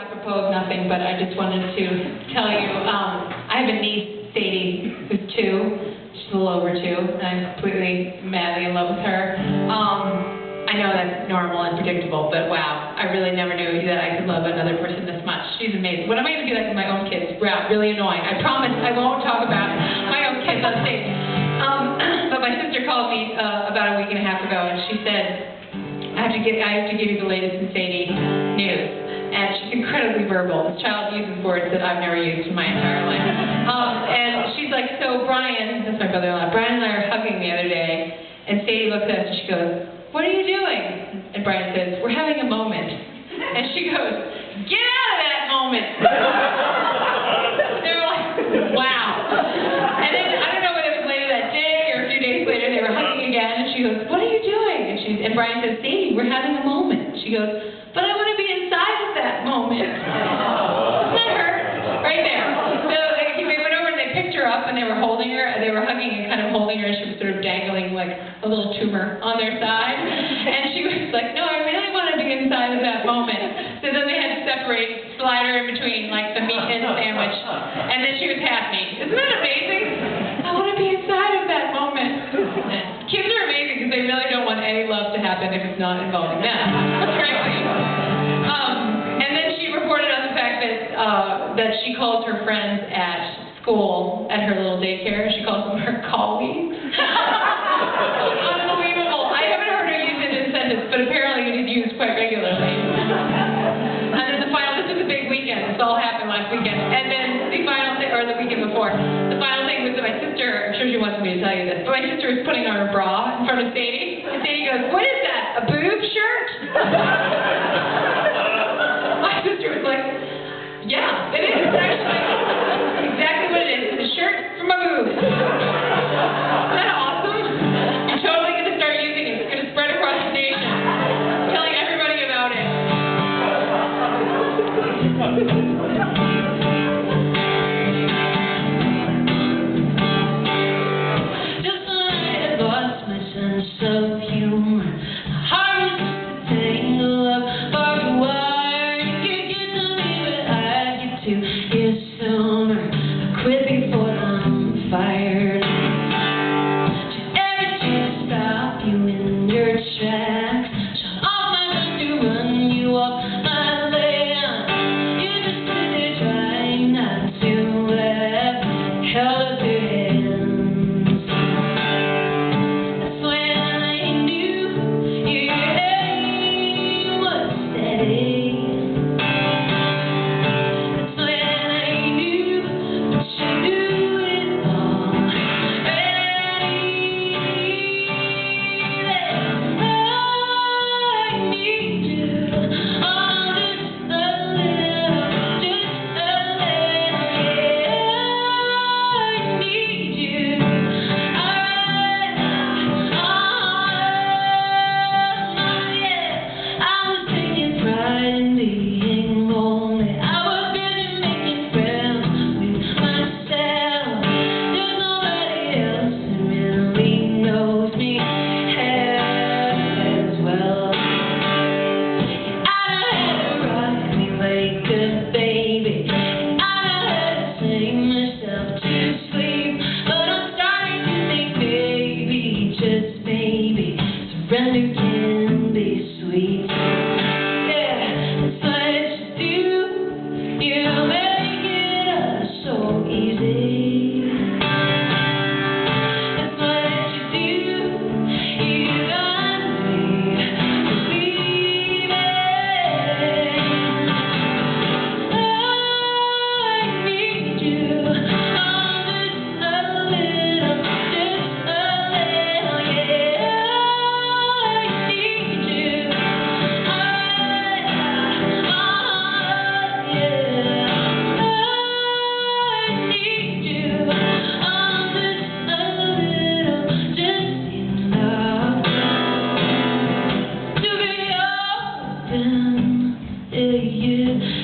apropos of nothing, but I just wanted to tell you, I have a niece, Sadie, who's 2. She's a little over 2, and I'm completely madly in love with her. I know that's normal and predictable, but wow, I really never knew that I could love another person this much. She's amazing. What am I going to be like with my own kids? Wow, really annoying. I promise I won't talk about my own kids on stage. But my sister called me about a week and a half ago, and she said, I have to give you the latest in Sadie news. And she's incredibly verbal. This child uses words that I've never used in my entire life. And she's like, so Brian, that's my brother-in-law, Brian and I are hugging the other day, and Sadie looks at us and she goes, what are you doing? And Brian says, we're having a moment. And she goes, get out of that moment. They were like, wow. And then, I don't know whether it was later that day or a few days later, they were hugging again, and she goes, what are you doing? And Brian says, Sadie, we're having a moment. She goes, but I want to be inside of that moment. Isn't that her? Right there. So they went over and they picked her up and they were holding her, and they were hugging and kind of holding her, and she was sort of dangling like a little tumor on their side. And she was like, no, I really want to be inside of that moment. So then they had to separate, slide her in between like the meat and sandwich, and then she was half meat. Isn't that amazing? I want to be inside of that moment. Kids are amazing because they really don't want any love to happen if it's not involving them, frankly. And then she reported on the fact that she calls her friends at school, at her little daycare, she calls them her colleagues. Unbelievable. I haven't heard her use it in a sentence, but apparently it is used quite regularly. And then this was a big weekend. This all happened last weekend. And then the final thing, or the weekend before, the final thing was that my sister, I'm sure she wants me to tell you this, but my sister was putting on her bra in front of Sadie, and Sadie goes, what is that, a boob shirt? My sister was like, yeah, it is. It's actually exactly what it is. It's a shirt from a boob. Isn't that awesome? You're totally going to start using it. It's going to spread across the nation. Telling everybody about it. Just when I had lost my sense of humor, my heart was just a tangle of barbed wire. You could get to me, but I'd get to you sooner. I quit before I'm fired. Just every chance to stop you in your tracks. Shut off my gun to run you off my land. You just stood there trying not to laugh. Held up your hands. That's when I knew your aim was steady. That's when I knew that you knew it already. That I need you, oh, just a little, yeah. I need you, yeah. I was taking pride in being lonely. I was busy making friends with myself. There's nobody else who really knows me as well. I had to rock me like a baby. I had to sing myself to sleep. But I'm starting to think maybe, just maybe, surrender can be sweet. Yeah, that's what you do. You make it so easy. That's what you do. You got me believing. I need you, oh, just a little, yeah. I need you, I need you, oh, just a little, just enough to be open, yeah.